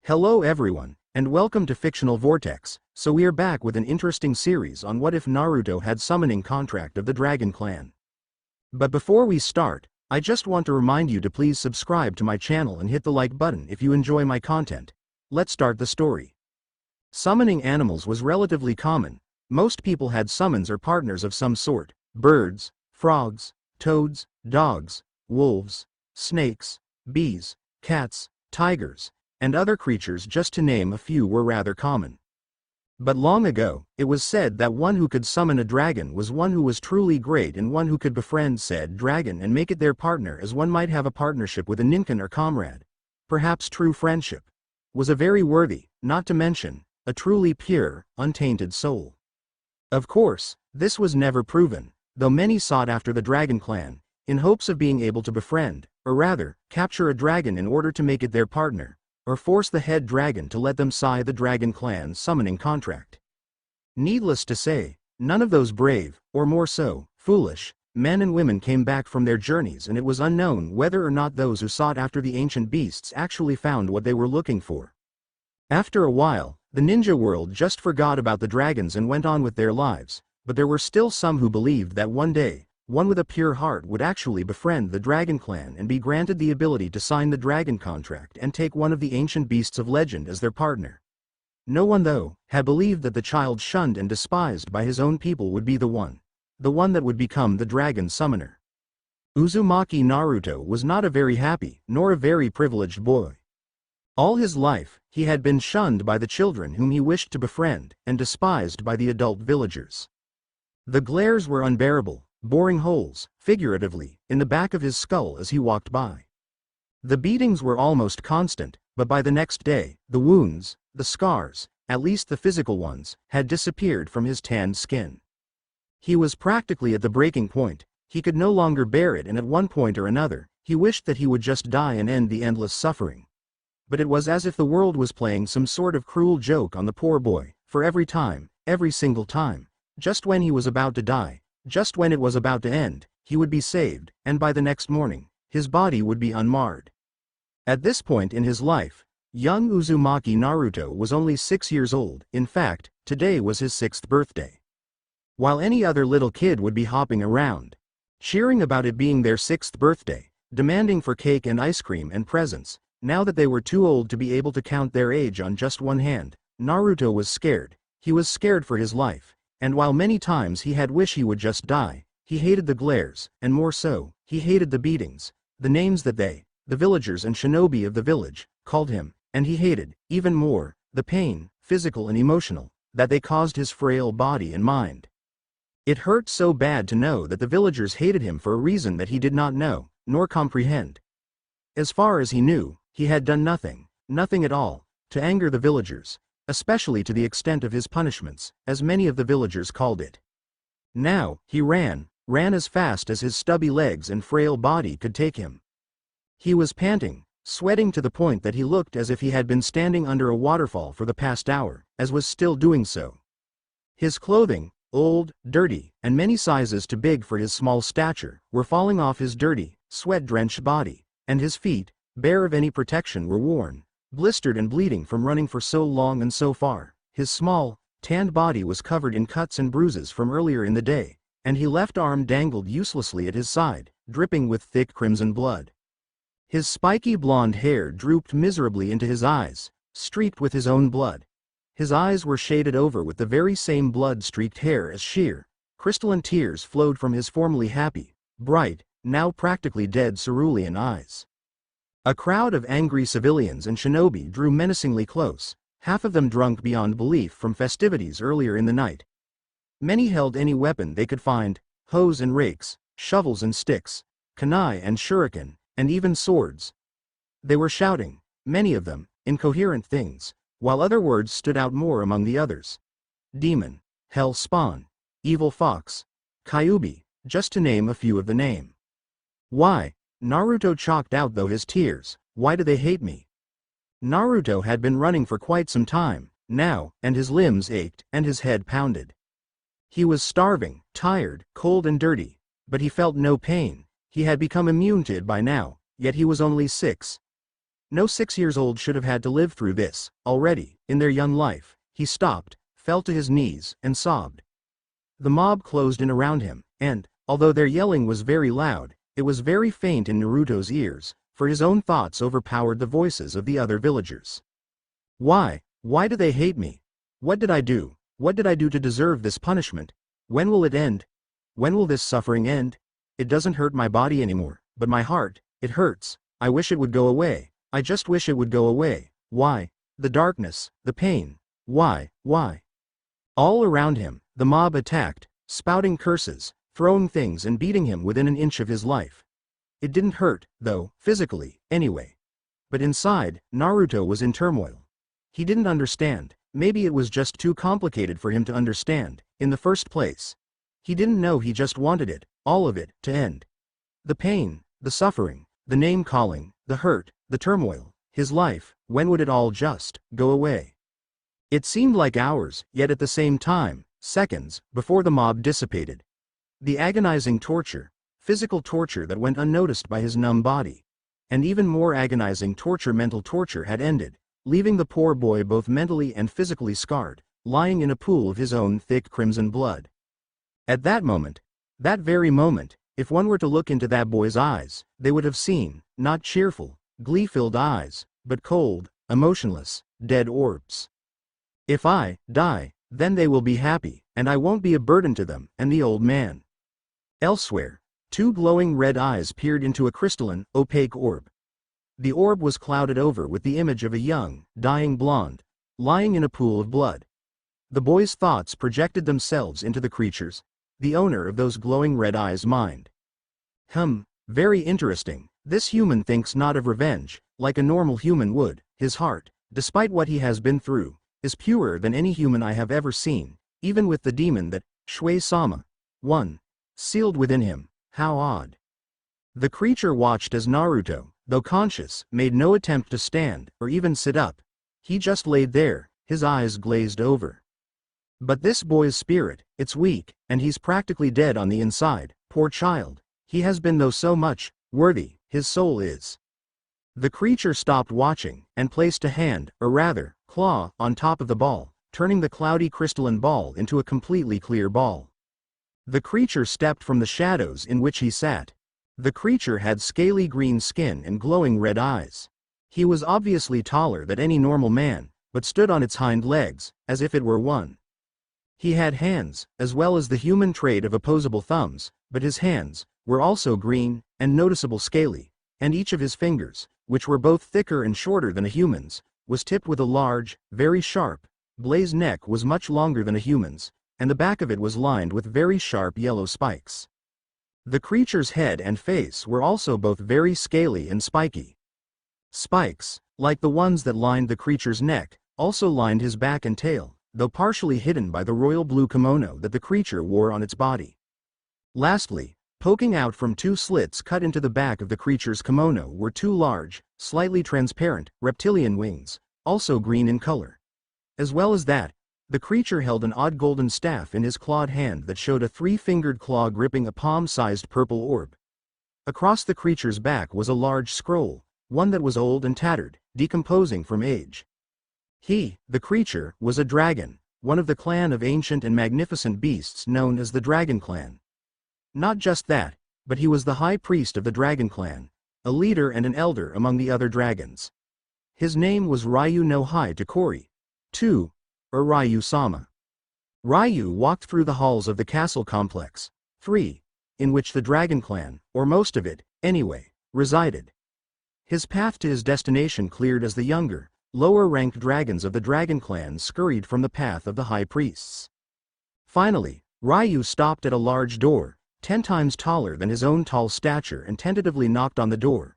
Hello everyone, and welcome to Fictional Vortex. So we are back with an interesting series on what if Naruto had summoning contract of the Dragon Clan. But before we start, I just want to remind you to please subscribe to my channel and hit the like button if you enjoy my content. Let's start the story. Summoning animals was relatively common. Most people had summons or partners of some sort: birds, frogs, toads, dogs, wolves, snakes, bees, cats, tigers, and other creatures, just to name a few, were rather common. But long ago, it was said that one who could summon a dragon was one who was truly great, and one who could befriend said dragon and make it their partner, as one might have a partnership with a ninkin or comrade. Perhaps true friendship was a very worthy, not to mention, a truly pure, untainted soul. Of course, this was never proven, though many sought after the Dragon Clan, in hopes of being able to befriend, or rather, capture a dragon in order to make it their partner, or force the head dragon to let them sign the Dragon Clan's summoning contract. Needless to say, none of those brave, or more so, foolish, men and women came back from their journeys, and it was unknown whether or not those who sought after the ancient beasts actually found what they were looking for. After a while, the ninja world just forgot about the dragons and went on with their lives, but there were still some who believed that one day, one with a pure heart would actually befriend the Dragon Clan and be granted the ability to sign the dragon contract and take one of the ancient beasts of legend as their partner. No one, though, had believed that the child shunned and despised by his own people would be the one that would become the dragon summoner. Uzumaki Naruto was not a very happy, nor a very privileged boy. All his life, he had been shunned by the children whom he wished to befriend, and despised by the adult villagers. The glares were unbearable, boring holes, figuratively, in the back of his skull as he walked by. The beatings were almost constant, but by the next day, the wounds, the scars, at least the physical ones, had disappeared from his tanned skin. He was practically at the breaking point. He could no longer bear it, and at one point or another, he wished that he would just die and end the endless suffering. But it was as if the world was playing some sort of cruel joke on the poor boy, for every time, every single time, just when he was about to die, just when it was about to end, he would be saved, and by the next morning, his body would be unmarred. At this point in his life, young Uzumaki Naruto was only 6 years old. In fact, today was his 6th birthday. While any other little kid would be hopping around, cheering about it being their 6th birthday, demanding for cake and ice cream and presents, now that they were too old to be able to count their age on just one hand, Naruto was scared. He was scared for his life. And while many times he had wished he would just die, he hated the glares, and more so, he hated the beatings, the names that they, the villagers and shinobi of the village, called him, and he hated, even more, the pain, physical and emotional, that they caused his frail body and mind. It hurt so bad to know that the villagers hated him for a reason that he did not know, nor comprehend. As far as he knew, he had done nothing at all, to anger the villagers, especially to the extent of his punishments, as many of the villagers called it. Now, he ran as fast as his stubby legs and frail body could take him. He was panting, sweating to the point that he looked as if he had been standing under a waterfall for the past hour, as was still doing so. His clothing, old, dirty, and many sizes too big for his small stature, were falling off his dirty, sweat-drenched body, and his feet, bare of any protection, were worn, blistered and bleeding from running for so long and so far. His small, tanned body was covered in cuts and bruises from earlier in the day, and his left arm dangled uselessly at his side, dripping with thick crimson blood. His spiky blonde hair drooped miserably into his eyes, streaked with his own blood. His eyes were shaded over with the very same blood-streaked hair as sheer, crystalline tears flowed from his formerly happy, bright, now practically dead cerulean eyes. A crowd of angry civilians and shinobi drew menacingly close, half of them drunk beyond belief from festivities earlier in the night. Many held any weapon they could find: hoes and rakes, shovels and sticks, kunai and shuriken, and even swords. They were shouting, many of them, incoherent things, while other words stood out more among the others. Demon, hell spawn, evil fox, Kyuubi, just to name a few of the name. Why? Naruto chalked out though his tears. Why do they hate me? Naruto had been running for quite some time now, and his limbs ached, and his head pounded. He was starving, tired, cold and dirty, but he felt no pain. He had become immune to it by now, yet he was only 6. No 6-year-old should have had to live through this, already, in their young life. He stopped, fell to his knees, and sobbed. The mob closed in around him, and, although their yelling was very loud, it was very faint in Naruto's ears, for his own thoughts overpowered the voices of the other villagers. Why do they hate me? What did I do? What did I do to deserve this punishment? When will it end? When will this suffering end? It doesn't hurt my body anymore, but my heart, it hurts. I wish it would go away. I just wish it would go away. Why? The darkness, the pain. Why? All around him, the mob attacked, spouting curses, throwing things and beating him within an inch of his life. It didn't hurt, though, physically, anyway. But inside, Naruto was in turmoil. He didn't understand. Maybe it was just too complicated for him to understand, in the first place. He didn't know, he just wanted it, all of it, to end. The pain, the suffering, the name-calling, the hurt, the turmoil, his life, when would it all just go away? It seemed like hours, yet at the same time, seconds, before the mob dissipated. The agonizing torture, physical torture that went unnoticed by his numb body. And even more agonizing torture, mental torture, had ended, leaving the poor boy both mentally and physically scarred, lying in a pool of his own thick crimson blood. At that moment, that very moment, if one were to look into that boy's eyes, they would have seen, not cheerful, glee-filled eyes, but cold, emotionless, dead orbs. If I die, then they will be happy, and I won't be a burden to them, and the old man. Elsewhere, two glowing red eyes peered into a crystalline, opaque orb. The orb was clouded over with the image of a young, dying blonde, lying in a pool of blood. The boy's thoughts projected themselves into the creature's, the owner of those glowing red eyes' mind. Very interesting. This human thinks not of revenge, like a normal human would. His heart, despite what he has been through, is purer than any human I have ever seen, even with the demon that, Shui-sama, one, sealed within him. How odd. The creature watched as Naruto, though conscious, made no attempt to stand, or even sit up. He just laid there, his eyes glazed over. But this boy's spirit, it's weak, and he's practically dead on the inside. Poor child. He has been though so much, worthy, his soul is. The creature stopped watching, and placed a hand, or rather, claw, on top of the ball, turning the cloudy crystalline ball into a completely clear ball. The creature stepped from the shadows in which he sat. The creature had scaly green skin and glowing red eyes. He was obviously taller than any normal man, but stood on its hind legs, as if it were one. He had hands, as well as the human trait of opposable thumbs, but his hands were also green, and noticeable scaly, and each of his fingers, which were both thicker and shorter than a human's, was tipped with a large, very sharp, blade. Neck was much longer than a human's, and the back of it was lined with very sharp yellow spikes. The creature's head and face were also both very scaly and spiky. Spikes, like the ones that lined the creature's neck, also lined his back and tail, though partially hidden by the royal blue kimono that the creature wore on its body. Lastly, poking out from two slits cut into the back of the creature's kimono were two large, slightly transparent, reptilian wings, also green in color. As well as that, the creature held an odd golden staff in his clawed hand that showed a three-fingered claw gripping a palm-sized purple orb. Across the creature's back was a large scroll, one that was old and tattered, decomposing from age. He, the creature, was a dragon, one of the clan of ancient and magnificent beasts known as the Dragon Clan. Not just that, but he was the high priest of the Dragon Clan, a leader and an elder among the other dragons. His name was Rayu no Hitakori, too, or Rayu-sama. Rayu walked through the halls of the castle complex, 3, in which the Dragon Clan, or most of it, anyway, resided. His path to his destination cleared as the younger, lower-ranked dragons of the Dragon Clan scurried from the path of the high priests. Finally, Rayu stopped at a large door, 10 times taller than his own tall stature, and tentatively knocked on the door.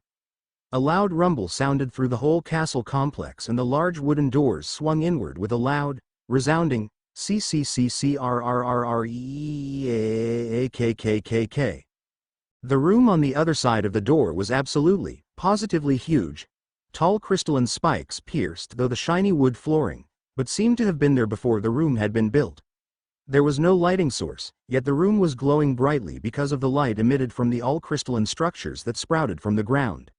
A loud rumble sounded through the whole castle complex, and the large wooden doors swung inward with a loud, resounding CCCCRRREAKKKK. The room on the other side of the door was absolutely, positively huge. Tall crystalline spikes pierced though the shiny wood flooring, but seemed to have been there before the room had been built. There was no lighting source, yet the room was glowing brightly because of the light emitted from the all-crystalline structures that sprouted from the ground.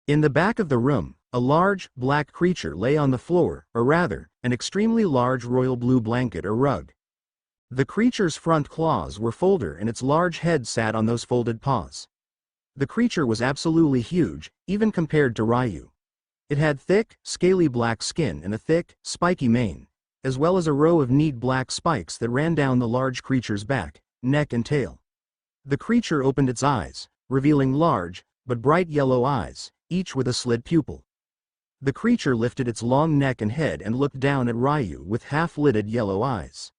In the back of the room, A large, black creature lay on the floor, or rather, an extremely large royal blue blanket or rug. The creature's front claws were folded and its large head sat on those folded paws. The creature was absolutely huge, even compared to Rayu. It had thick, scaly black skin and a thick, spiky mane, as well as a row of neat black spikes that ran down the large creature's back, neck and tail. The creature opened its eyes, revealing large, but bright yellow eyes, each with a slit pupil. The creature lifted its long neck and head and looked down at Rayu with half-lidded yellow eyes.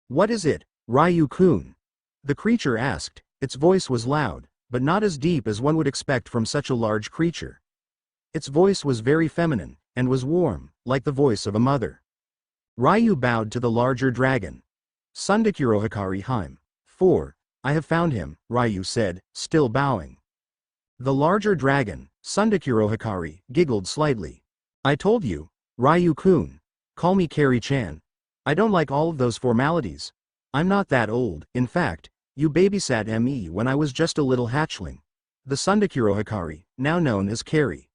"What is it, Ryu-kun?" the creature asked. Its voice was loud, but not as deep as one would expect from such a large creature. Its voice was very feminine, and was warm, like the voice of a mother. Rayu bowed to the larger dragon. "Sundakuro Hikari Heim. 4. I have found him," Rayu said, still bowing. The larger dragon, Sundakuro Hikari, giggled slightly. "I told you, Ryu-kun. Call me Kari-chan. I don't like all of those formalities. I'm not that old, in fact, you babysat me when I was just a little hatchling." The Sundakuro Hikari, now known as Kari.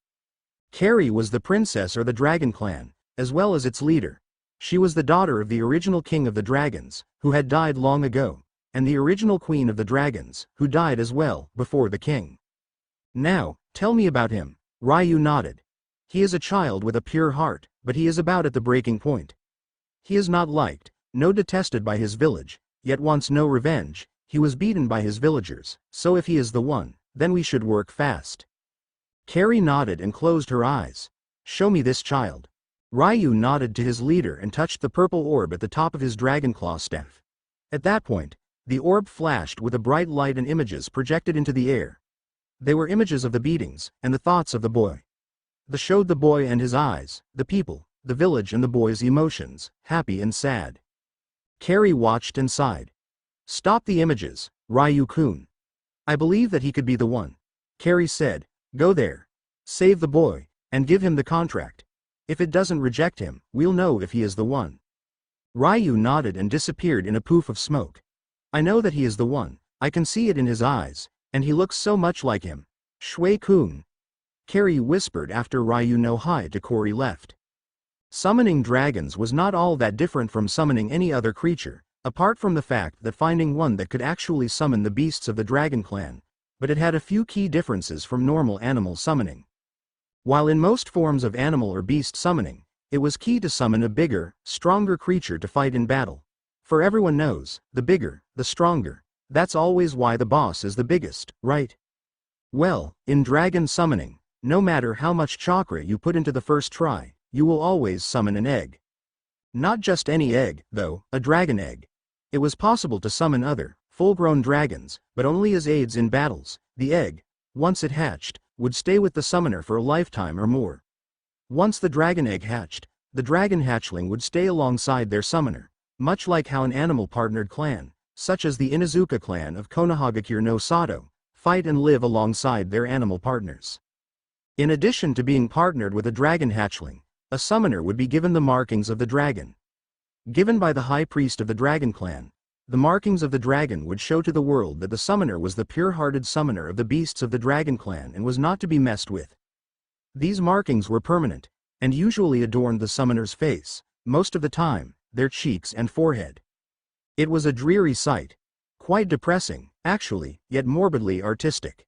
Kari was the princess or the dragon clan, as well as its leader. She was the daughter of the original king of the dragons, who had died long ago, and the original queen of the dragons, who died as well, before the king. "Now, tell me about him." Rayu nodded. "He is a child with a pure heart, but he is about at the breaking point. He is not liked, no detested by his village, yet wants no revenge. He was beaten by his villagers, so if he is the one, then we should work fast." Kari nodded and closed her eyes. "Show me this child." Rayu nodded to his leader and touched the purple orb at the top of his dragonclaw staff. At that point, the orb flashed with a bright light and images projected into the air. They were images of the beatings, and the thoughts of the boy. They showed the boy and his eyes, the people, the village and the boy's emotions, happy and sad. Kari watched and sighed. "Stop the images, Ryu-kun. I believe that he could be the one." Kari said, "Go there. Save the boy, and give him the contract. If it doesn't reject him, we'll know if he is the one." Rayu nodded and disappeared in a poof of smoke. "I know that he is the one, I can see it in his eyes, and he looks so much like him. Shui-kun." Kari whispered after Rayu no Hikari left. Summoning dragons was not all that different from summoning any other creature, apart from the fact that finding one that could actually summon the beasts of the dragon clan, but it had a few key differences from normal animal summoning. While in most forms of animal or beast summoning, it was key to summon a bigger, stronger creature to fight in battle. For everyone knows, the bigger, the stronger. That's always why the boss is the biggest, right? Well, in dragon summoning, no matter how much chakra you put into the first try, you will always summon an egg. Not just any egg, though, a dragon egg. It was possible to summon other, full-grown dragons, but only as aids in battles. The egg, once it hatched, would stay with the summoner for a lifetime or more. Once the dragon egg hatched, the dragon hatchling would stay alongside their summoner, much like how an animal-partnered clan, such as the Inuzuka clan of Konohagakure no Sato, fight and live alongside their animal partners. In addition to being partnered with a dragon hatchling, a summoner would be given the markings of the dragon. Given by the high priest of the dragon clan, the markings of the dragon would show to the world that the summoner was the pure-hearted summoner of the beasts of the dragon clan and was not to be messed with. These markings were permanent, and usually adorned the summoner's face, most of the time, their cheeks and forehead. It was a dreary sight. Quite depressing, actually, yet morbidly artistic.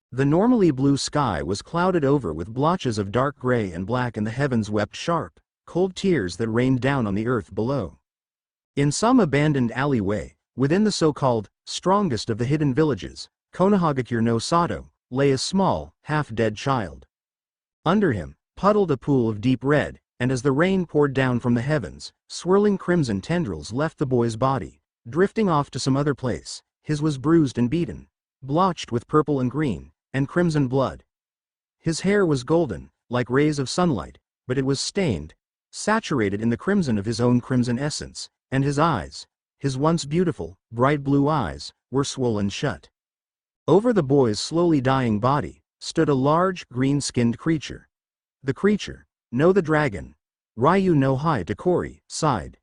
The normally blue sky was clouded over with blotches of dark gray and black, and the heavens wept sharp, cold tears that rained down on the earth below. In some abandoned alleyway, within the so-called strongest of the hidden villages, Konohagakure no Sato, lay a small, half-dead child. Under him, puddled a pool of deep red, and as the rain poured down from the heavens, swirling crimson tendrils left the boy's body, drifting off to some other place. His was bruised and beaten, blotched with purple and green, and crimson blood. His hair was golden, like rays of sunlight, but it was stained, saturated in the crimson of his own crimson essence, and his eyes, his once beautiful, bright blue eyes, were swollen shut. Over the boy's slowly dying body, stood a large, green-skinned creature. The creature, no the dragon, Rayu no Hikari, sighed.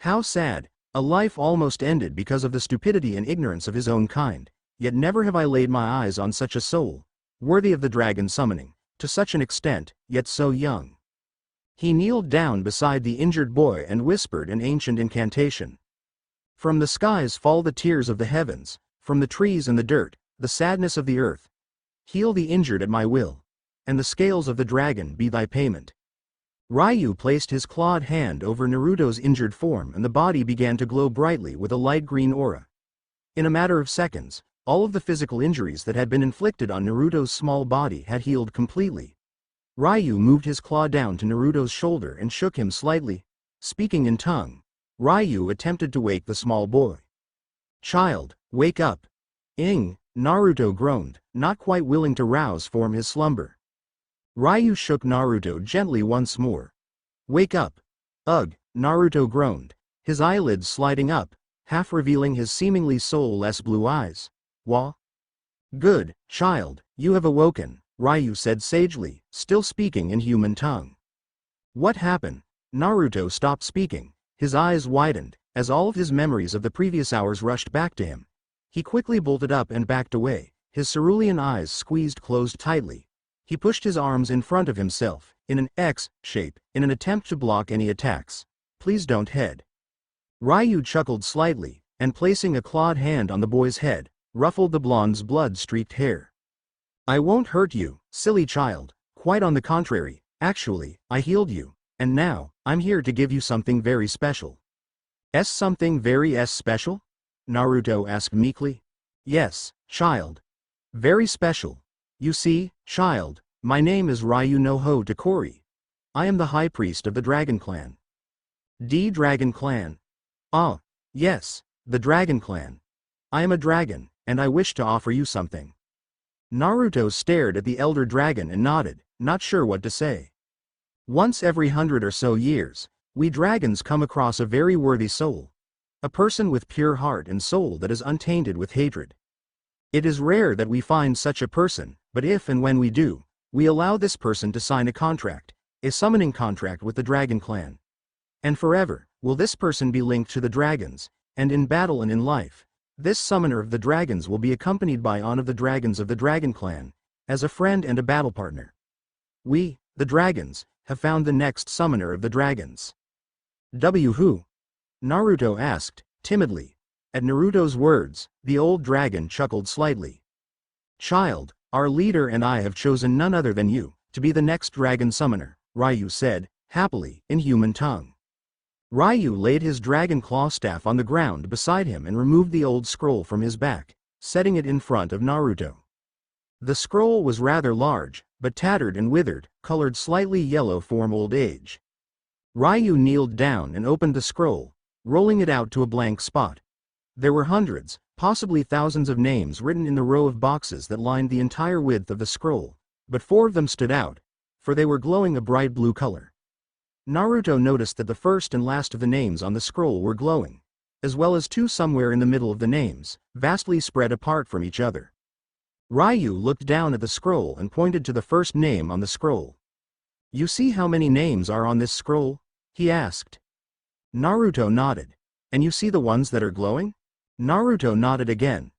How sad, a life almost ended because of the stupidity and ignorance of his own kind. Yet never have I laid my eyes on such a soul, worthy of the dragon summoning. To such an extent, yet so young. He kneeled down beside the injured boy and whispered an ancient incantation. From the skies fall the tears of the heavens, from the trees and the dirt, the sadness of the earth. Heal the injured at my will, and the scales of the dragon be thy payment. Ryu placed his clawed hand over Naruto's injured form and the body began to glow brightly with a light green aura. In a matter of seconds, all of the physical injuries that had been inflicted on Naruto's small body had healed completely. Ryu moved his claw down to Naruto's shoulder and shook him slightly. Speaking in tongue, Ryu attempted to wake the small boy. "Child, wake up." Naruto groaned, not quite willing to rouse from his slumber. Ryu shook Naruto gently once more. "Wake up." "Ugh," Naruto groaned, his eyelids sliding up, half revealing his seemingly soulless blue eyes. "Wah?" "Good, child, you have awoken," Ryu said sagely, still speaking in human tongue. "What happened?" Naruto stopped speaking, his eyes widened, as all of his memories of the previous hours rushed back to him. He quickly bolted up and backed away, his cerulean eyes squeezed closed tightly. He pushed his arms in front of himself, in an X shape, in an attempt to block any attacks. "Please don't head." Ryu chuckled slightly, and placing a clawed hand on the boy's head, ruffled the blonde's blood-streaked hair. "I won't hurt you, silly child, quite on the contrary, actually, I healed you, and now, I'm here to give you something very special." Something very special?" Naruto asked meekly. "Yes, child. Very special. You see, child, my name is Ryu no Hotakori. I am the high priest of the Dragon Clan." "Dragon Clan?" "Ah, yes, the Dragon Clan. I am a dragon, and I wish to offer you something." Naruto stared at the elder dragon and nodded, not sure what to say. "Once every 100 or so years, we dragons come across a very worthy soul. A person with pure heart and soul that is untainted with hatred. It is rare that we find such a person, but if and when we do, we allow this person to sign a contract, a summoning contract with the Dragon Clan. And forever, will this person be linked to the dragons, and in battle and in life, this summoner of the dragons will be accompanied by one of the dragons of the Dragon Clan, as a friend and a battle partner. We, the dragons, have found the next summoner of the dragons." Who?" Naruto asked, timidly. At Naruto's words, the old dragon chuckled slightly. "Child, our leader and I have chosen none other than you, to be the next dragon summoner," Ryu said, happily, in human tongue. Ryu laid his dragon claw staff on the ground beside him and removed the old scroll from his back, setting it in front of Naruto. The scroll was rather large, but tattered and withered, colored slightly yellow from old age. Ryu kneeled down and opened the scroll, rolling it out to a blank spot. There were hundreds, possibly thousands of names written in the row of boxes that lined the entire width of the scroll, but 4 of them stood out, for they were glowing a bright blue color. Naruto noticed that the first and last of the names on the scroll were glowing, as well as 2 somewhere in the middle of the names, vastly spread apart from each other. Ryu looked down at the scroll and pointed to the first name on the scroll. "You see how many names are on this scroll?" he asked. Naruto nodded. "And you see the ones that are glowing?" Naruto nodded again.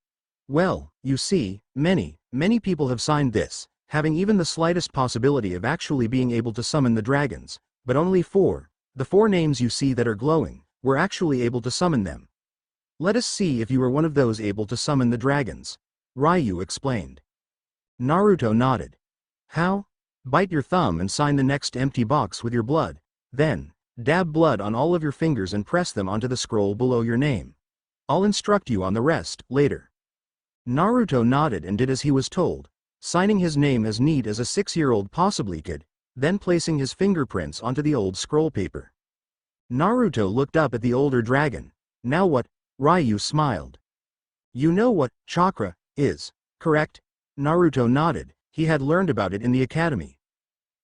"Well, you see, many people have signed this, having even the slightest possibility of actually being able to summon the dragons, but only 4, the 4 names you see that are glowing, were actually able to summon them. Let us see if you are one of those able to summon the dragons," Ryu explained. Naruto nodded. "How?" "Bite your thumb and sign the next empty box with your blood, then, dab blood on all of your fingers and press them onto the scroll below your name. I'll instruct you on the rest, later." Naruto nodded and did as he was told, signing his name as neat as a 6-year-old possibly could, then placing his fingerprints onto the old scroll paper. Naruto looked up at the older dragon. "Now what?" Ryu smiled. "You know what chakra is, correct?" Naruto nodded, he had learned about it in the academy.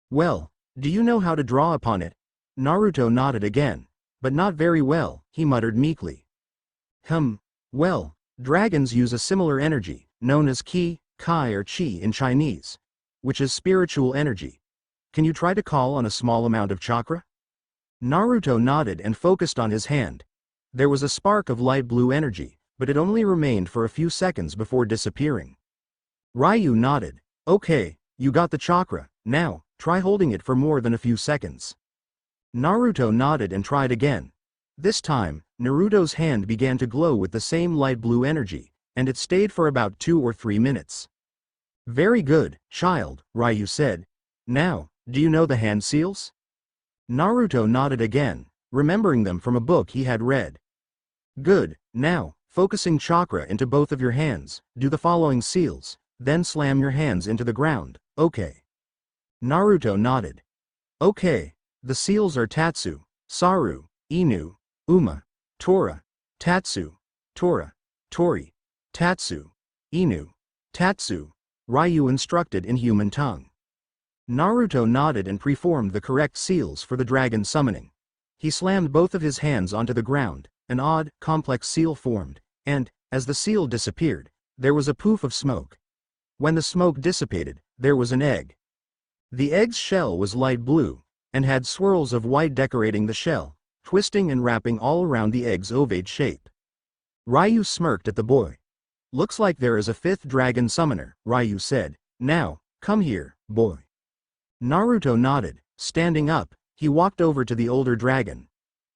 "Well, do you know how to draw upon it?" Naruto nodded again, but not very well, he muttered meekly. Well, dragons use a similar energy, known as ki, kai or chi in Chinese, which is spiritual energy. Can you try to call on a small amount of chakra?" Naruto nodded and focused on his hand. There was a spark of light blue energy, but it only remained for a few seconds before disappearing. Ryu nodded. "Okay, you got the chakra, now, try holding it for more than a few seconds. Naruto nodded and tried again. This time, Naruto's hand began to glow with the same light blue energy, and it stayed for about 2 or 3 minutes. Very good, child, Rayu said. Now, do you know the hand seals? Naruto nodded again, remembering them from a book he had read. Good, now, focusing chakra into both of your hands, do the following seals, then slam your hands into the ground, okay? Naruto nodded. Okay, the seals are Tatsu, Saru, Inu, Uma, Tora, Tatsu, Tora, Tori, Tatsu, Inu, Tatsu, Rayu instructed in human tongue. Naruto nodded and performed the correct seals for the dragon summoning. He slammed both of his hands onto the ground, an odd, complex seal formed, and, as the seal disappeared, there was a poof of smoke. When the smoke dissipated, there was an egg. The egg's shell was light blue, and had swirls of white decorating the shell, twisting and wrapping all around the egg's ovate shape. Rayu smirked at the boy. Looks like there is a 5th dragon summoner, Rayu said. Now, come here, boy. Naruto nodded. Standing up, he walked over to the older dragon.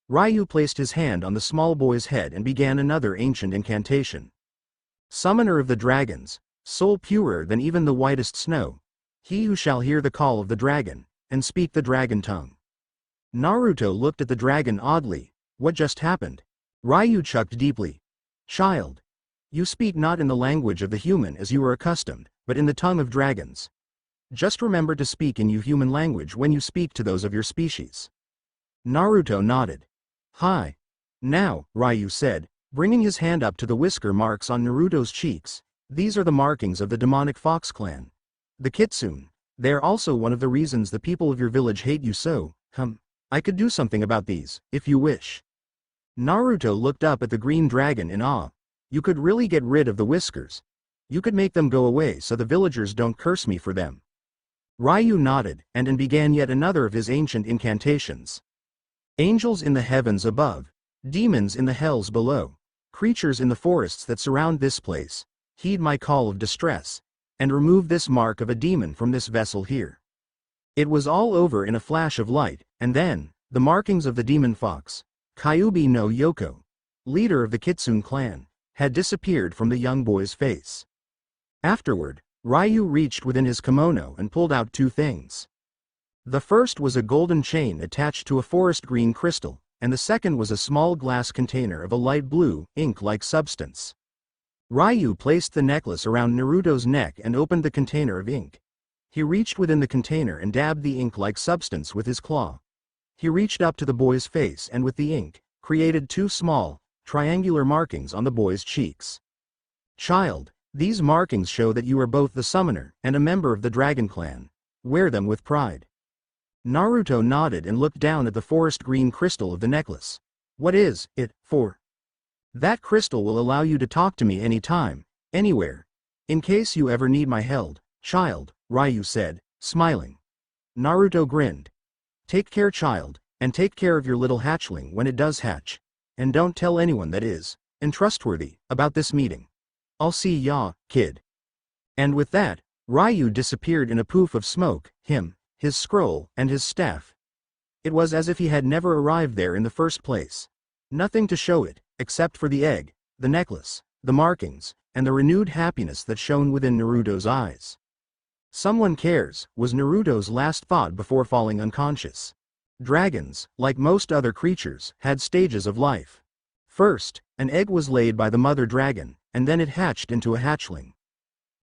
Rayu placed his hand on the small boy's head and began another ancient incantation. Summoner of the dragons, soul purer than even the whitest snow, he who shall hear the call of the dragon, and speak the dragon tongue. Naruto looked at the dragon oddly. What just happened? Rayu chuckled deeply. Child, you speak not in the language of the human as you are accustomed, but in the tongue of dragons. Just remember to speak in your human language when you speak to those of your species. Naruto nodded. Hi. Now, Rayu said, bringing his hand up to the whisker marks on Naruto's cheeks. These are the markings of the demonic fox clan. The Kitsune. They are also one of the reasons the people of your village hate you so. I could do something about these, if you wish. Naruto looked up at the green dragon in awe. You could really get rid of the whiskers. You could make them go away so the villagers don't curse me for them. Rayu nodded, and began yet another of his ancient incantations. Angels in the heavens above, demons in the hells below, creatures in the forests that surround this place, heed my call of distress, and remove this mark of a demon from this vessel here. It was all over in a flash of light, and then, the markings of the demon fox, Kyuubi no Yoko, leader of the Kitsune clan, had disappeared from the young boy's face. Afterward, Rayu reached within his kimono and pulled out 2 things. The first was a golden chain attached to a forest green crystal, and the second was a small glass container of a light blue, ink-like substance. Rayu placed the necklace around Naruto's neck and opened the container of ink. He reached within the container and dabbed the ink-like substance with his claw. He reached up to the boy's face and with the ink, created 2 small, triangular markings on the boy's cheeks. Child, these markings show that you are both the summoner and a member of the dragon clan. Wear them with pride. Naruto nodded and looked down at the forest green crystal of the necklace. What is it for? That crystal will allow you to talk to me anytime, anywhere. In case you ever need my help, child, Rayu said, smiling. Naruto grinned. Take care, child, and take care of your little hatchling when it does hatch. And don't tell anyone that is untrustworthy about this meeting. I'll see ya, kid. And with that, Rayu disappeared in a poof of smoke, his scroll, and his staff. It was as if he had never arrived there in the first place. Nothing to show it, except for the egg, the necklace, the markings, and the renewed happiness that shone within Naruto's eyes. Someone cares, was Naruto's last thought before falling unconscious. Dragons, like most other creatures, had stages of life. First, an egg was laid by the mother dragon, and then it hatched into a hatchling.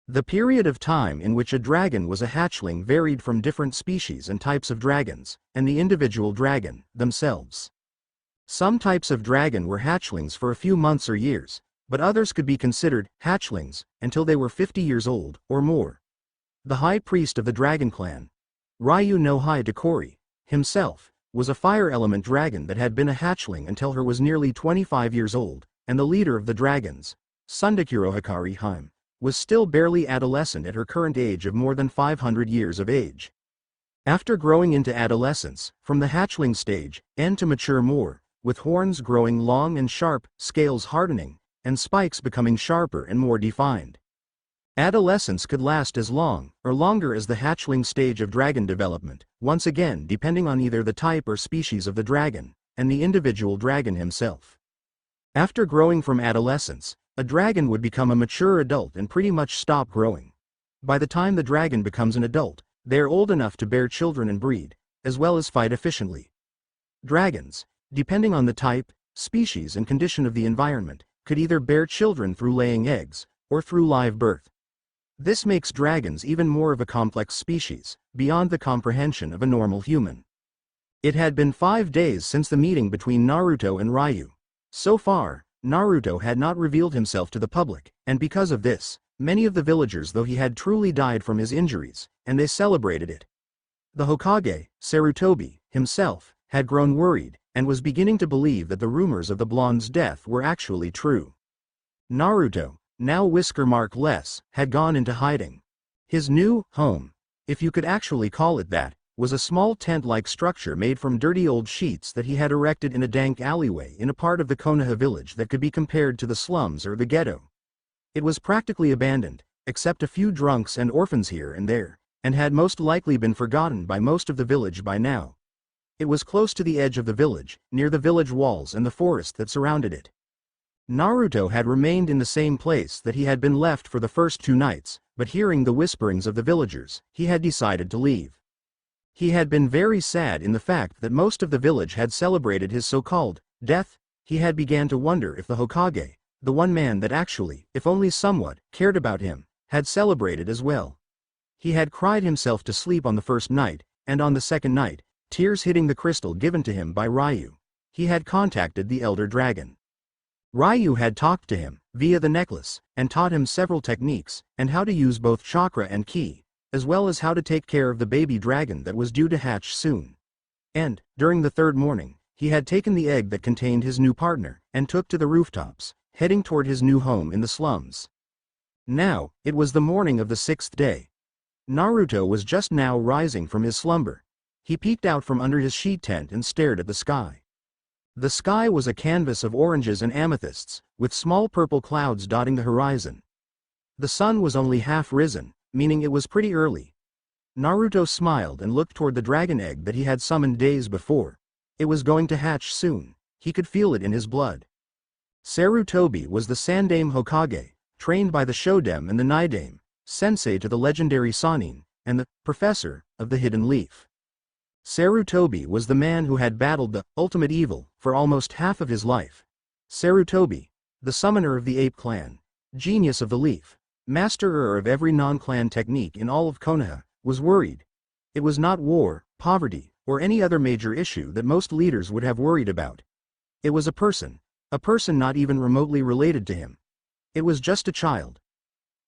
The period of time in which a dragon was a hatchling varied from different species and types of dragons, and the individual dragon, themselves. Some types of dragon were hatchlings for a few months or years, but others could be considered hatchlings until they were 50 years old, or more. The high priest of the dragon clan, Rayu no Hidekori, himself, was a fire element dragon that had been a hatchling until he was nearly 25 years old, and the leader of the dragons, Sundakuro Hikari Hime, was still barely adolescent at her current age of more than 500 years of age. After growing into adolescence, from the hatchling stage, and to mature more, with horns growing long and sharp, scales hardening, and spikes becoming sharper and more defined. Adolescence could last as long, or longer as the hatchling stage of dragon development, once again depending on either the type or species of the dragon, and the individual dragon himself. After growing from adolescence, a dragon would become a mature adult and pretty much stop growing. By the time the dragon becomes an adult, they are old enough to bear children and breed, as well as fight efficiently. Dragons, depending on the type, species and condition of the environment, could either bear children through laying eggs, or through live birth. This makes dragons even more of a complex species, beyond the comprehension of a normal human. It had been 5 days since the meeting between Naruto and Rayu. So far, Naruto had not revealed himself to the public, and because of this, many of the villagers thought he had truly died from his injuries, and they celebrated it. The Hokage, Sarutobi, himself, had grown worried, and was beginning to believe that the rumors of the blonde's death were actually true. Naruto, now whisker mark less, had gone into hiding. His new home, if you could actually call it that, was a small tent-like structure made from dirty old sheets that he had erected in a dank alleyway in a part of the Konoha village that could be compared to the slums or the ghetto. It was practically abandoned, except a few drunks and orphans here and there, and had most likely been forgotten by most of the village by now. It was close to the edge of the village, near the village walls and the forest that surrounded it. Naruto had remained in the same place that he had been left for the first 2 nights, but hearing the whisperings of the villagers, he had decided to leave. He had been very sad in the fact that most of the village had celebrated his so-called death. He had began to wonder if the Hokage, the one man that actually, if only somewhat, cared about him, had celebrated as well. He had cried himself to sleep on the first night, and on the second night, tears hitting the crystal given to him by Rayu, he had contacted the Elder Dragon. Rayu had talked to him, via the necklace, and taught him several techniques, and how to use both chakra and ki, as well as how to take care of the baby dragon that was due to hatch soon. And, during the 3rd morning, he had taken the egg that contained his new partner, and took to the rooftops, heading toward his new home in the slums. Now, it was the morning of the 6th day. Naruto was just now rising from his slumber. He peeked out from under his sheet tent and stared at the sky. The sky was a canvas of oranges and amethysts, with small purple clouds dotting the horizon. The sun was only half risen, meaning it was pretty early. Naruto smiled and looked toward the dragon egg that he had summoned days before. It was going to hatch soon. He could feel it in his blood. Sarutobi was the Sandaime Hokage, trained by the Shodem and the Nidaime, sensei to the legendary Sannin, and the professor of the Hidden Leaf. Sarutobi was the man who had battled the ultimate evil for almost half of his life. Sarutobi, the summoner of the Ape Clan, genius of the leaf, masterer of every non-clan technique in all of Konoha, was worried. It was not war, poverty, or any other major issue that most leaders would have worried about. It was a person not even remotely related to him. It was just a child.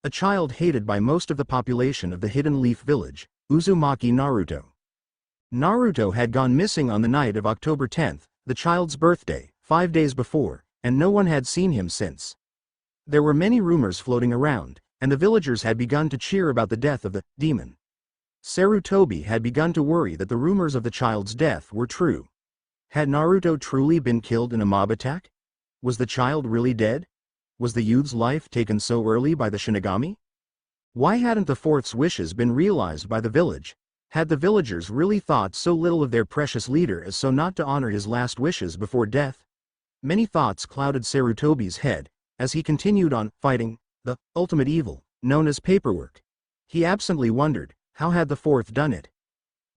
A child hated by most of the population of the Hidden Leaf Village, Uzumaki Naruto. Naruto had gone missing on the night of October 10th, the child's birthday, 5 days before, and no one had seen him since. There were many rumors floating around, and the villagers had begun to cheer about the death of the demon. Sarutobi had begun to worry that the rumors of the child's death were true. Had Naruto truly been killed in a mob attack? Was the child really dead? Was the youth's life taken so early by the Shinigami? Why hadn't the fourth's wishes been realized by the village? Had the villagers really thought so little of their precious leader as so not to honor his last wishes before death? Many thoughts clouded Sarutobi's head, as he continued on fighting the ultimate evil, known as paperwork. He absently wondered, how had the fourth done it?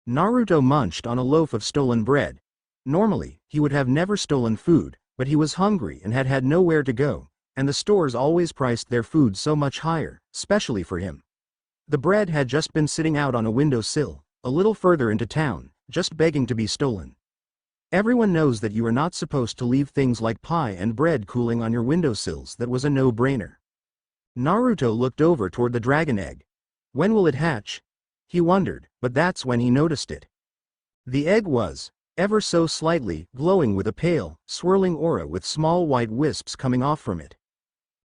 Naruto munched on a loaf of stolen bread. Normally, he would have never stolen food, but he was hungry and had had nowhere to go, and the stores always priced their food so much higher, especially for him. The bread had just been sitting out on a windowsill, a little further into town, just begging to be stolen. Everyone knows that you are not supposed to leave things like pie and bread cooling on your windowsills. That was a no-brainer. Naruto looked over toward the dragon egg. When will it hatch? He wondered, but that's when he noticed it. The egg was, ever so slightly, glowing with a pale, swirling aura with small white wisps coming off from it.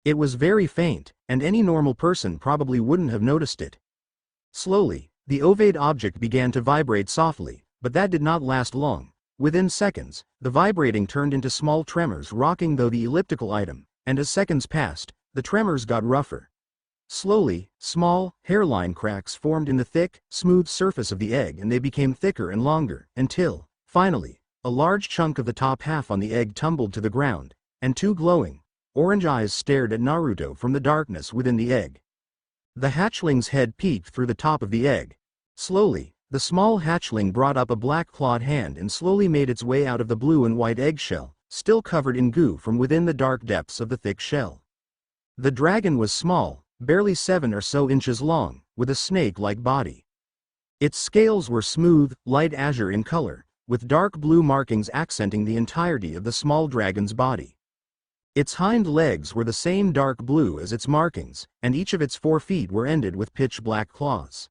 It was very faint, and any normal person probably wouldn't have noticed it. Slowly, the ovate object began to vibrate softly, but that did not last long. Within seconds, the vibrating turned into small tremors rocking though the elliptical item, and as seconds passed, the tremors got rougher. Slowly, small, hairline cracks formed in the thick, smooth surface of the egg and they became thicker and longer, until, finally, a large chunk of the top half on the egg tumbled to the ground, and two glowing, orange eyes stared at Naruto from the darkness within the egg. The hatchling's head peeked through the top of the egg. Slowly, the small hatchling brought up a black clawed hand and slowly made its way out of the blue and white eggshell, still covered in goo from within the dark depths of the thick shell. The dragon was small, barely 7 or so inches long, with a snake-like body. Its scales were smooth, light azure in color, with dark blue markings accenting the entirety of the small dragon's body. Its hind legs were the same dark blue as its markings, and each of its 4 feet were ended with pitch-black claws.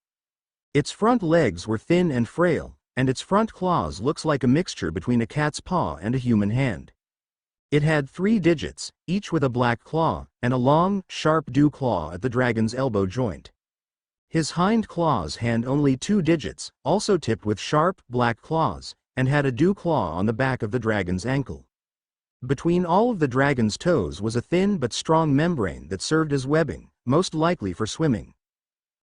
Its front legs were thin and frail, and its front claws looks like a mixture between a cat's paw and a human hand. It had 3 digits, each with a black claw, and a long, sharp dew claw at the dragon's elbow joint. His hind claws had only 2 digits, also tipped with sharp, black claws, and had a dew claw on the back of the dragon's ankle. Between all of the dragon's toes was a thin but strong membrane that served as webbing, most likely for swimming.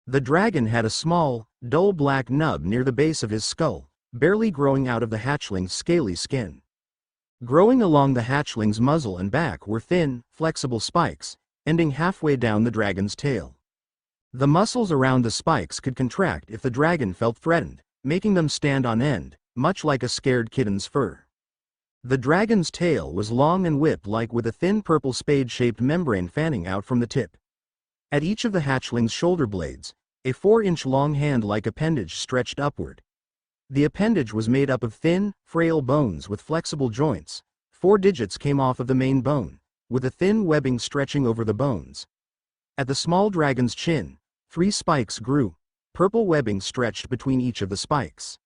The dragon had a small, dull black nub near the base of his skull, barely growing out of the hatchling's scaly skin. Growing along the hatchling's muzzle and back were thin, flexible spikes, ending halfway down the dragon's tail. The muscles around the spikes could contract if the dragon felt threatened, making them stand on end, much like a scared kitten's fur. The dragon's tail was long and whip-like with a thin purple spade-shaped membrane fanning out from the tip. At each of the hatchling's shoulder blades, a 4-inch-long hand-like appendage stretched upward. The appendage was made up of thin, frail bones with flexible joints. 4 digits came off of the main bone, with a thin webbing stretching over the bones. At the small dragon's chin, 3 spikes grew. Purple webbing stretched between each of the spikes.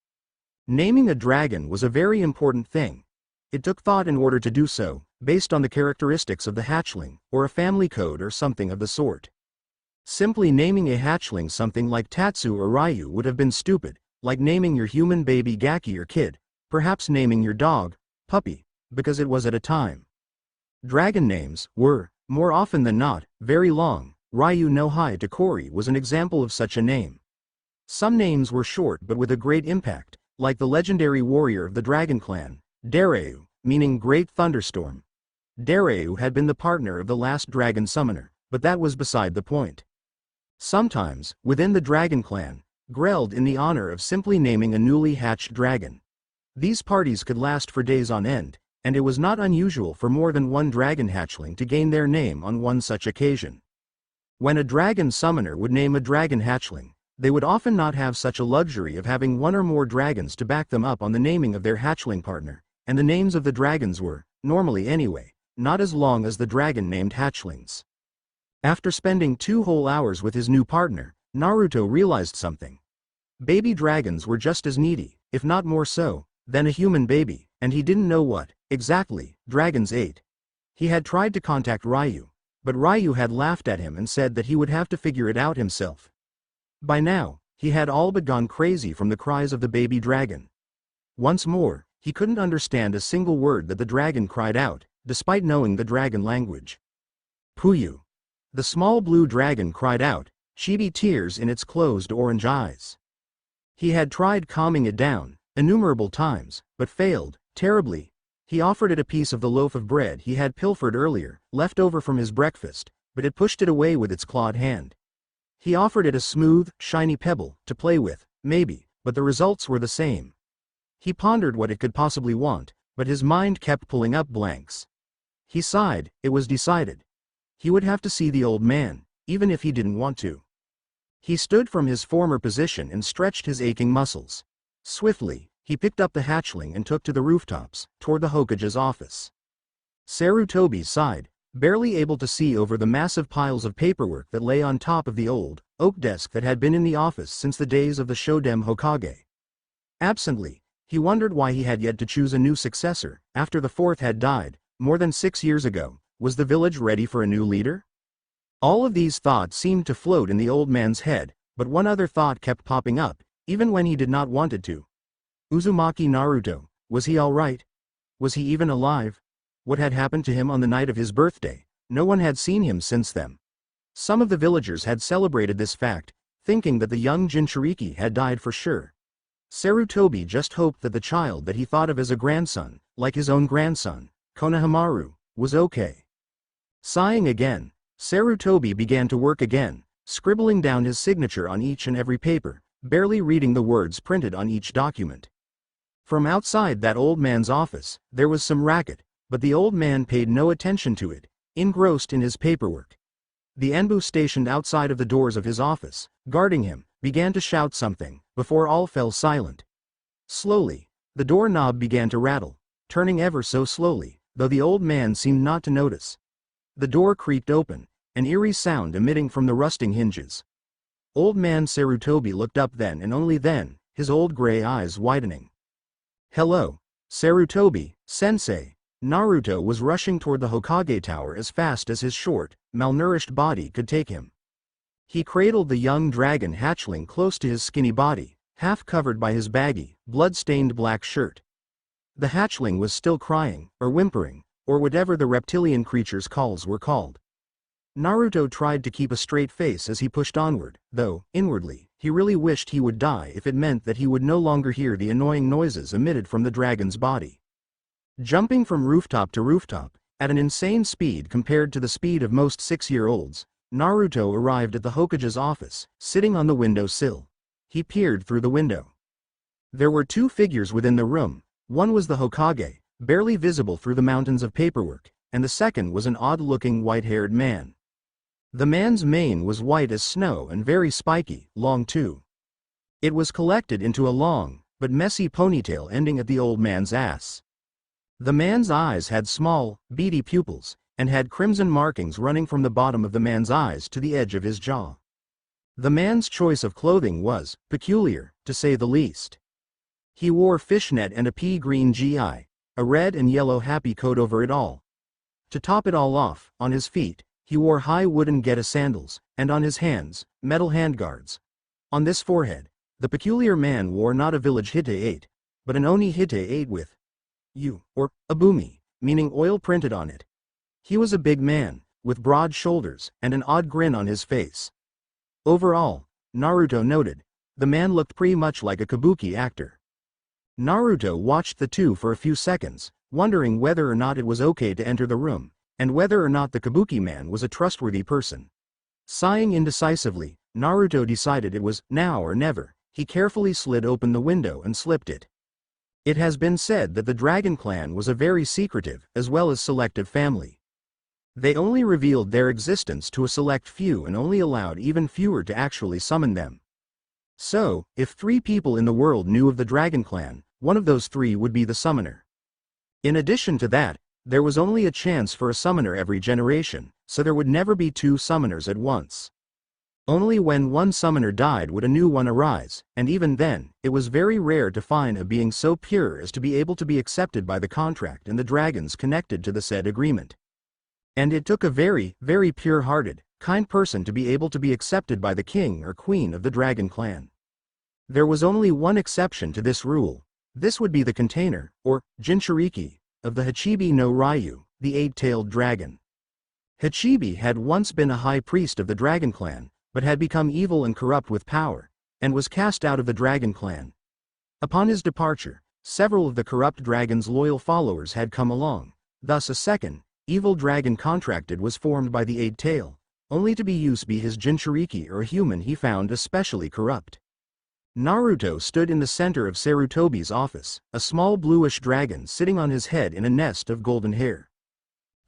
Naming a dragon was a very important thing. It took thought in order to do so, based on the characteristics of the hatchling, or a family code or something of the sort. Simply naming a hatchling something like Tatsu or Rayu would have been stupid, like naming your human baby Gaki or Kid, perhaps naming your dog, Puppy, because it was at a time. Dragon names were, more often than not, very long. Rayu no Hai Takori was an example of such a name. Some names were short but with a great impact, like the legendary warrior of the Dragon Clan, Rayu, meaning Great Thunderstorm. Rayu had been the partner of the last dragon summoner, but that was beside the point. Sometimes, within the Dragon Clan, grelled in the honor of simply naming a newly hatched dragon. These parties could last for days on end, and it was not unusual for more than one dragon hatchling to gain their name on one such occasion. When a dragon summoner would name a dragon hatchling, they would often not have such a luxury of having one or more dragons to back them up on the naming of their hatchling partner, and the names of the dragons were, normally anyway, not as long as the dragon-named hatchlings. After spending 2 whole hours with his new partner, Naruto realized something. Baby dragons were just as needy, if not more so, than a human baby, and he didn't know what, exactly, dragons ate. He had tried to contact Rayu, but Rayu had laughed at him and said that he would have to figure it out himself. By now, he had all but gone crazy from the cries of the baby dragon. Once more, he couldn't understand a single word that the dragon cried out, despite knowing the dragon language. Puyu. The small blue dragon cried out, chibi tears in its closed orange eyes. He had tried calming it down, innumerable times, but failed, terribly. He offered it a piece of the loaf of bread he had pilfered earlier, left over from his breakfast, but it pushed it away with its clawed hand. He offered it a smooth, shiny pebble, to play with, maybe, but the results were the same. He pondered what it could possibly want, but his mind kept pulling up blanks. He sighed, it was decided. He would have to see the old man, even if he didn't want to. He stood from his former position and stretched his aching muscles. Swiftly, he picked up the hatchling and took to the rooftops, toward the Hokage's office. Sarutobi sighed, barely able to see over the massive piles of paperwork that lay on top of the old, oak desk that had been in the office since the days of the Shodem Hokage. Absently, he wondered why he had yet to choose a new successor, after the fourth had died, more than 6 years ago. Was the village ready for a new leader? All of these thoughts seemed to float in the old man's head, but one other thought kept popping up, even when he did not want it to. Uzumaki Naruto, was he all right? Was he even alive? What had happened to him on the night of his birthday? No one had seen him since then. Some of the villagers had celebrated this fact, thinking that the young Jinchuriki had died for sure. Sarutobi just hoped that the child that he thought of as a grandson, like his own grandson, Konohamaru, was okay. Sighing again, Sarutobi began to work again, scribbling down his signature on each and every paper, barely reading the words printed on each document. From outside that old man's office, there was some racket, but the old man paid no attention to it, engrossed in his paperwork. The Anbu stationed outside of the doors of his office, guarding him, began to shout something, before all fell silent. Slowly, the doorknob began to rattle, turning ever so slowly, though the old man seemed not to notice. The door creaked open, an eerie sound emitting from the rusting hinges. Old man Sarutobi looked up then and only then, his old gray eyes widening. "Hello, Sarutobi, sensei." Naruto was rushing toward the Hokage tower as fast as his short, malnourished body could take him. He cradled the young dragon hatchling close to his skinny body, half covered by his baggy, blood-stained black shirt. The hatchling was still crying, or whimpering, or whatever the reptilian creature's calls were called. Naruto tried to keep a straight face as he pushed onward, though, inwardly, he really wished he would die if it meant that he would no longer hear the annoying noises emitted from the dragon's body. Jumping from rooftop to rooftop, at an insane speed compared to the speed of most 6-year-olds, Naruto arrived at the Hokage's office, sitting on the window sill. He peered through the window. There were two figures within the room. One was the Hokage, barely visible through the mountains of paperwork, and the second was an odd-looking white-haired man. The man's mane was white as snow and very spiky, long too. It was collected into a long, but messy ponytail ending at the old man's ass. The man's eyes had small, beady pupils, and had crimson markings running from the bottom of the man's eyes to the edge of his jaw. The man's choice of clothing was peculiar, to say the least. He wore fishnet and a pea-green gi, a red and yellow happy coat over it all. To top it all off, on his feet, he wore high wooden geta sandals, and on his hands, metal handguards. On this forehead, the peculiar man wore not a village hite-8, but an oni hite-8 with U, or abumi, meaning oil printed on it. He was a big man, with broad shoulders, and an odd grin on his face. Overall, Naruto noted, the man looked pretty much like a kabuki actor. Naruto watched the two for a few seconds, wondering whether or not it was okay to enter the room, and whether or not the kabuki man was a trustworthy person. Sighing indecisively, Naruto decided it was now or never. He carefully slid open the window and slipped it. It has been said that the Dragon Clan was a very secretive, as well as selective family. They only revealed their existence to a select few and only allowed even fewer to actually summon them. So, if 3 people in the world knew of the Dragon Clan, one of those 3 would be the summoner. In addition to that, there was only a chance for a summoner every generation, so there would never be 2 summoners at once. Only when one summoner died would a new one arise, and even then, it was very rare to find a being so pure as to be able to be accepted by the contract and the dragons connected to the said agreement. And it took a very, very pure-hearted, kind person to be able to be accepted by the king or queen of the Dragon Clan. There was only one exception to this rule. This would be the container, or Jinchuriki, of the Hachibi no Rayu, the 8-tailed dragon. Hachibi had once been a high priest of the Dragon Clan, but had become evil and corrupt with power, and was cast out of the Dragon Clan. Upon his departure, several of the corrupt dragon's loyal followers had come along, thus a second, evil dragon contracted was formed by the 8-tail, only to be used by his Jinchuriki or a human he found especially corrupt. Naruto stood in the center of Sarutobi's office, a small bluish dragon sitting on his head in a nest of golden hair.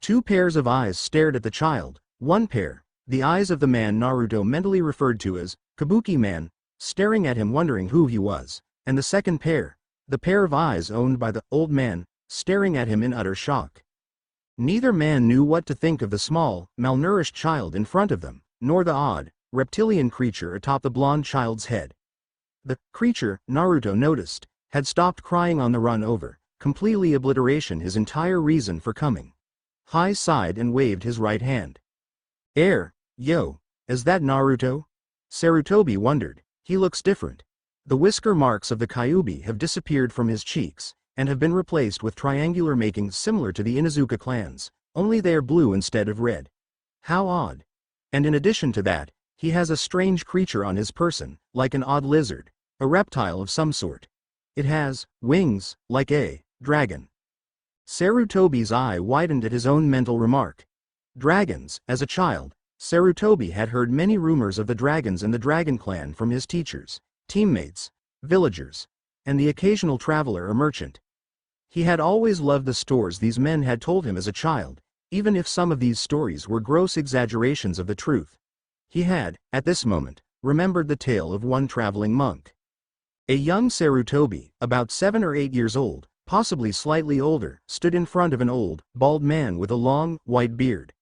2 pairs of eyes stared at the child, one pair, the eyes of the man Naruto mentally referred to as Kabuki Man, staring at him wondering who he was, and the second pair, the pair of eyes owned by the old man, staring at him in utter shock. Neither man knew what to think of the small, malnourished child in front of them, nor the odd, reptilian creature atop the blonde child's head. The creature, Naruto noticed, had stopped crying on the run over, completely obliteration his entire reason for coming. Hai sighed and waved his right hand. Yo, is that Naruto? Sarutobi wondered. He looks different. The whisker marks of the Kyuubi have disappeared from his cheeks, and have been replaced with triangular markings similar to the Inuzuka clans, only they are blue instead of red. How odd. And in addition to that, he has a strange creature on his person, like an odd lizard, a reptile of some sort. It has wings, like a dragon. Sarutobi's eye widened at his own mental remark. Dragons. As a child, Sarutobi had heard many rumors of the dragons and the dragon clan from his teachers, teammates, villagers, and the occasional traveler or merchant. He had always loved the stories these men had told him as a child, even if some of these stories were gross exaggerations of the truth. He had, at this moment, remembered the tale of one traveling monk. A young Sarutobi, about 7 or 8 years old, possibly slightly older, stood in front of an old, bald man with a long, white beard.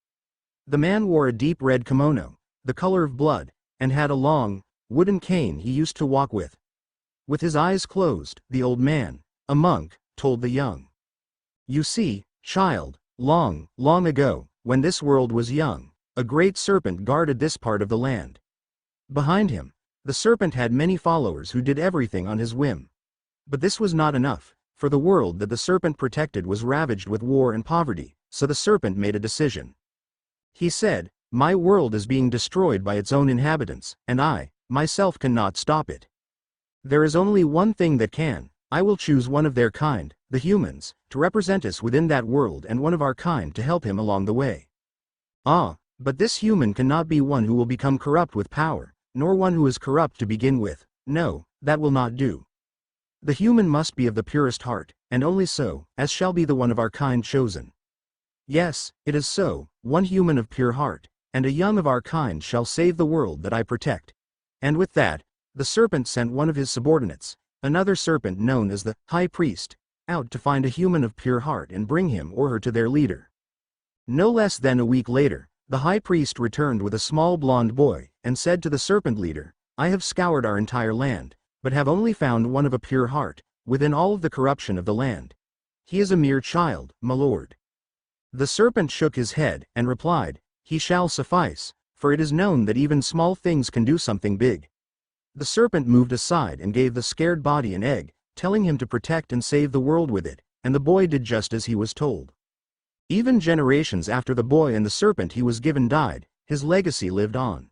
The man wore a deep red kimono, the color of blood, and had a long, wooden cane he used to walk with. With his eyes closed, the old man, a monk, told the young. You see, child, long, long ago, when this world was young, a great serpent guarded this part of the land. Behind him, the serpent had many followers who did everything on his whim. But this was not enough, for the world that the serpent protected was ravaged with war and poverty, so the serpent made a decision. He said, my world is being destroyed by its own inhabitants, and I, myself cannot stop it. There is only one thing that can. I will choose one of their kind, the humans, to represent us within that world and one of our kind to help him along the way. Ah, but this human cannot be one who will become corrupt with power, nor one who is corrupt to begin with. No, that will not do. The human must be of the purest heart, and only so, as shall be the one of our kind chosen. Yes, it is so, one human of pure heart, and a young of our kind shall save the world that I protect. And with that, the serpent sent one of his subordinates, another serpent known as the high priest, out to find a human of pure heart and bring him or her to their leader. No less than a week later, the high priest returned with a small blond boy, and said to the serpent leader, I have scoured our entire land, but have only found one of a pure heart, within all of the corruption of the land. He is a mere child, my lord. The serpent shook his head, and replied, he shall suffice, for it is known that even small things can do something big. The serpent moved aside and gave the scared body an egg, telling him to protect and save the world with it, and the boy did just as he was told. Even generations after the boy and the serpent he was given died, his legacy lived on.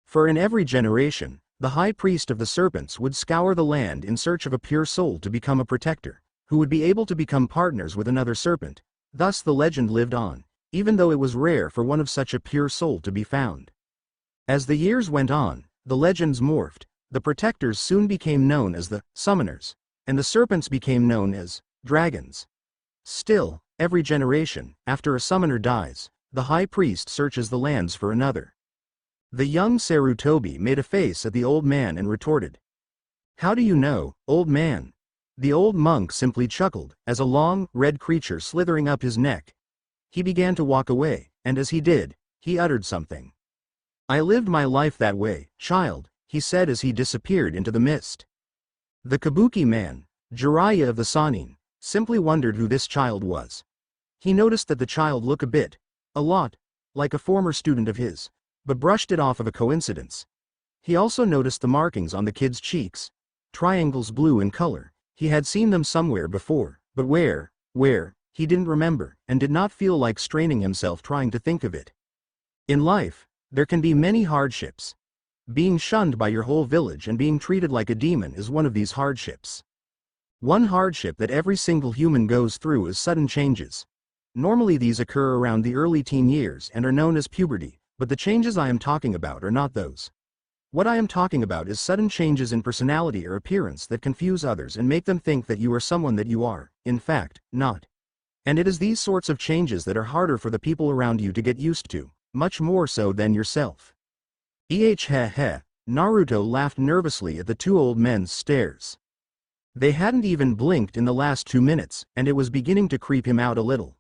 For in every generation, the high priest of the serpents would scour the land in search of a pure soul to become a protector, who would be able to become partners with another serpent. Thus the legend lived on, even though it was rare for one of such a pure soul to be found. As the years went on, the legends morphed. The protectors soon became known as the summoners, and the serpents became known as dragons. Still, every generation, after a summoner dies, the high priest searches the lands for another. The young Sarutobi made a face at the old man and retorted, how do you know, old man? The old monk simply chuckled, as a long, red creature slithering up his neck. He began to walk away, and as he did, he uttered something. I lived my life that way, child, he said as he disappeared into the mist. The kabuki man, Jiraiya of the Sannin, simply wondered who this child was. He noticed that the child looked a lot, like a former student of his, but brushed it off of a coincidence. He also noticed the markings on the kid's cheeks, triangles blue in color. He had seen them somewhere before, but where, he didn't remember, and did not feel like straining himself trying to think of it. In life, there can be many hardships. Being shunned by your whole village and being treated like a demon is one of these hardships. One hardship that every single human goes through is sudden changes. Normally these occur around the early teen years and are known as puberty, but the changes I am talking about are not those. What I am talking about is sudden changes in personality or appearance that confuse others and make them think that you are someone that you are, in fact, not. And it is these sorts of changes that are harder for the people around you to get used to, much more so than yourself. Naruto laughed nervously at the two old men's stares. They hadn't even blinked in the last 2 minutes, and it was beginning to creep him out a little.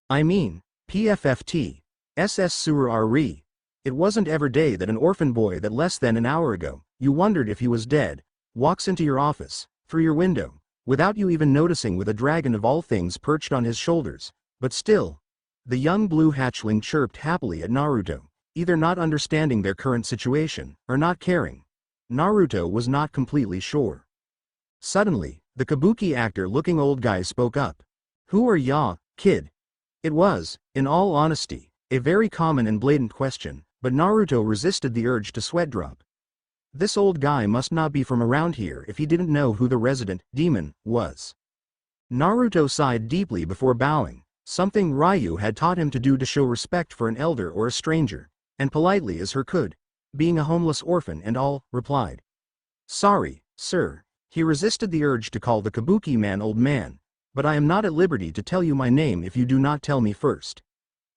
I mean, PFFT, SS Surari. It wasn't every day that an orphan boy that less than an hour ago, you wondered if he was dead, walks into your office, through your window, without you even noticing, with a dragon of all things perched on his shoulders. But still, the young blue hatchling chirped happily at Naruto, either not understanding their current situation, or not caring. Naruto was not completely sure. Suddenly, the kabuki actor-looking old guy spoke up. Who are ya, kid? It was, in all honesty, a very common and blatant question, but Naruto resisted the urge to sweat drop. This old guy must not be from around here if he didn't know who the resident demon was. Naruto sighed deeply before bowing, something Rayu had taught him to do to show respect for an elder or a stranger, and politely as her could, being a homeless orphan and all, replied. Sorry, sir. He resisted the urge to call the kabuki man old man, but I am not at liberty to tell you my name if you do not tell me first.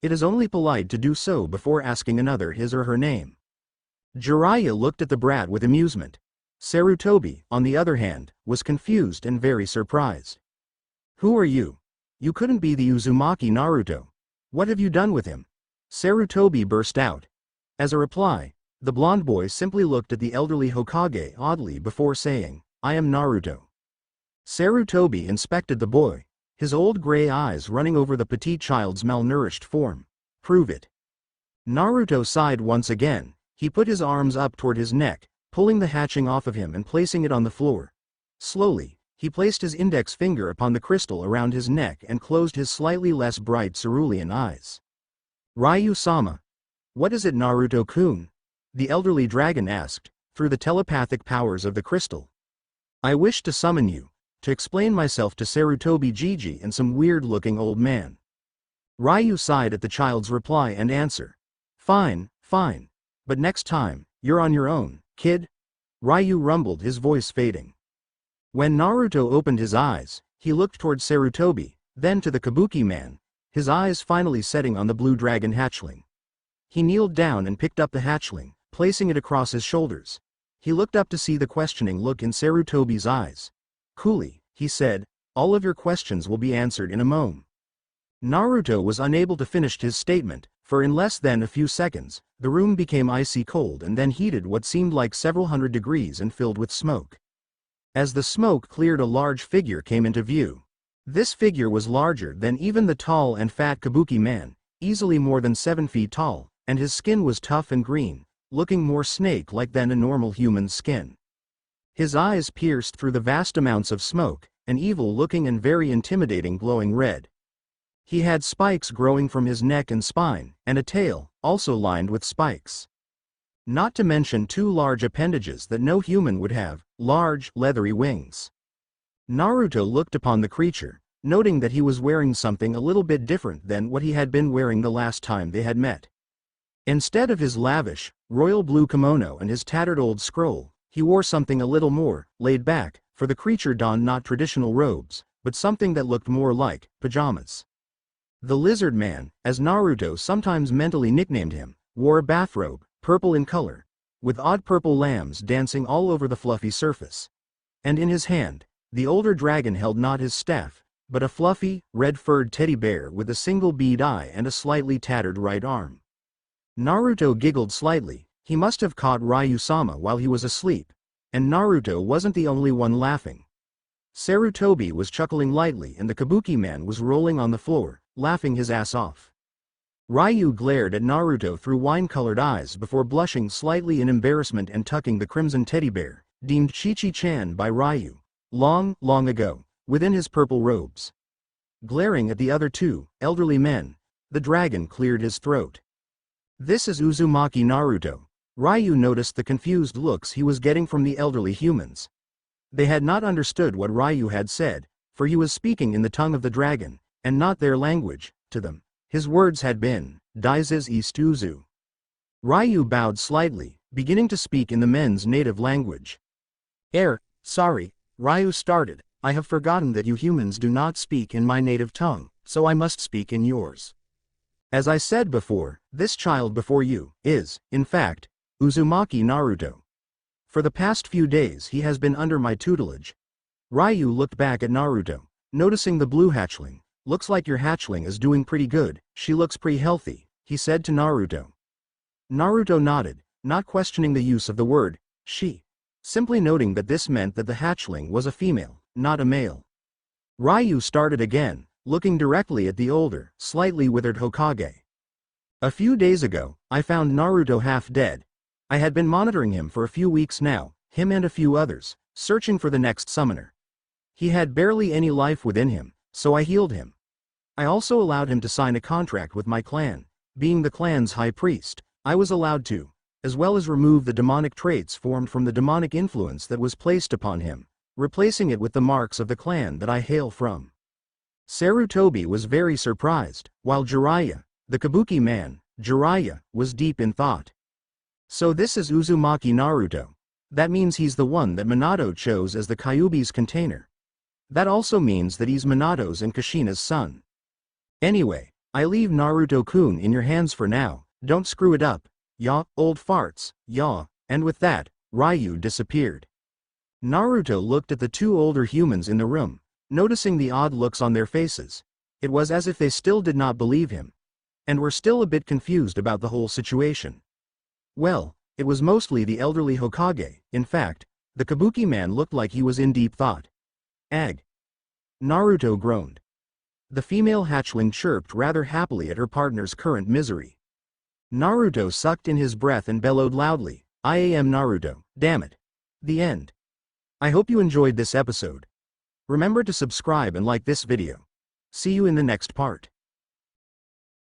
It is only polite to do so before asking another his or her name. Jiraiya looked at the brat with amusement. Sarutobi, on the other hand, was confused and very surprised. Who are you? You couldn't be the Uzumaki Naruto. What have you done with him? Sarutobi burst out. As a reply, the blonde boy simply looked at the elderly Hokage oddly before saying, I am Naruto. Sarutobi inspected the boy, his old gray eyes running over the petite child's malnourished form. Prove it. Naruto sighed once again. He put his arms up toward his neck, pulling the hatching off of him and placing it on the floor. Slowly, he placed his index finger upon the crystal around his neck and closed his slightly less bright cerulean eyes. Ryu-sama. What is it, Naruto-kun? The elderly dragon asked, through the telepathic powers of the crystal. I wish to summon you, to explain myself to Sarutobi Gigi and some weird-looking old man. Ryu sighed at the child's reply and answer. Fine, fine. But next time, you're on your own, kid. Ryu rumbled, his voice fading. When Naruto opened his eyes, he looked toward Sarutobi, then to the kabuki man, his eyes finally setting on the blue dragon hatchling. He kneeled down and picked up the hatchling, placing it across his shoulders. He looked up to see the questioning look in Sarutobi's eyes. Coolly, he said, all of your questions will be answered in a moment. Naruto was unable to finish his statement, for in less than a few seconds, the room became icy cold and then heated what seemed like several hundred degrees and filled with smoke. As the smoke cleared, a large figure came into view. This figure was larger than even the tall and fat kabuki man, easily more than 7 feet tall, and his skin was tough and green, looking more snake-like than a normal human's skin. His eyes pierced through the vast amounts of smoke, an evil-looking and very intimidating glowing red. He had spikes growing from his neck and spine, and a tail, also lined with spikes. Not to mention 2 large appendages that no human would have, large, leathery wings. Naruto looked upon the creature, noting that he was wearing something a little bit different than what he had been wearing the last time they had met. Instead of his lavish, royal blue kimono and his tattered old scroll, he wore something a little more laid back, for the creature donned not traditional robes, but something that looked more like pajamas. The lizard man, as Naruto sometimes mentally nicknamed him, wore a bathrobe, purple in color, with odd purple lambs dancing all over the fluffy surface. And in his hand, the older dragon held not his staff, but a fluffy, red-furred teddy bear with a single bead eye and a slightly tattered right arm. Naruto giggled slightly. He must have caught Ryu-sama while he was asleep, and Naruto wasn't the only one laughing. Sarutobi was chuckling lightly and the kabuki man was rolling on the floor, laughing his ass off. Ryu glared at Naruto through wine-colored eyes before blushing slightly in embarrassment and tucking the crimson teddy bear, deemed Chi-Chi-chan by Ryu, long, long ago, within his purple robes. Glaring at the other 2 elderly men, the dragon cleared his throat. This is Uzumaki Naruto. Ryu noticed the confused looks he was getting from the elderly humans. They had not understood what Ryu had said, for he was speaking in the tongue of the dragon, and not their language, to them. His words had been, Daises Istuzu. Ryu bowed slightly, beginning to speak in the men's native language. Sorry, Ryu started, I have forgotten that you humans do not speak in my native tongue, so I must speak in yours. As I said before, this child before you is, in fact, Uzumaki Naruto. For the past few days he has been under my tutelage. Ryu looked back at Naruto, noticing the blue hatchling. Looks like your hatchling is doing pretty good, she looks pretty healthy, he said to Naruto. Naruto nodded, not questioning the use of the word, she, simply noting that this meant that the hatchling was a female, not a male. Ryu started again, looking directly at the older, slightly withered Hokage. A few days ago, I found Naruto half dead. I had been monitoring him for a few weeks now, him and a few others, searching for the next summoner. He had barely any life within him, so I healed him. I also allowed him to sign a contract with my clan, being the clan's high priest, I was allowed to, as well as remove the demonic traits formed from the demonic influence that was placed upon him, replacing it with the marks of the clan that I hail from. Sarutobi was very surprised, while Jiraiya, the Kabuki man, Jiraiya, was deep in thought. So this is Uzumaki Naruto. That means he's the one that Minato chose as the Kyuubi's container. That also means that he's Minato's and Kushina's son. Anyway, I leave Naruto-kun in your hands for now, don't screw it up, yaw, old farts, yaw, and with that, Rayu disappeared. Naruto looked at the two older humans in the room, noticing the odd looks on their faces. It was as if they still did not believe him, and were still a bit confused about the whole situation. Well, it was mostly the elderly Hokage. In fact, the Kabuki man looked like he was in deep thought. Ag. Naruto groaned. The female hatchling chirped rather happily at her partner's current misery. Naruto sucked in his breath and bellowed loudly, "I am Naruto, damn it." The end. I hope you enjoyed this episode. Remember to subscribe and like this video. See you in the next part.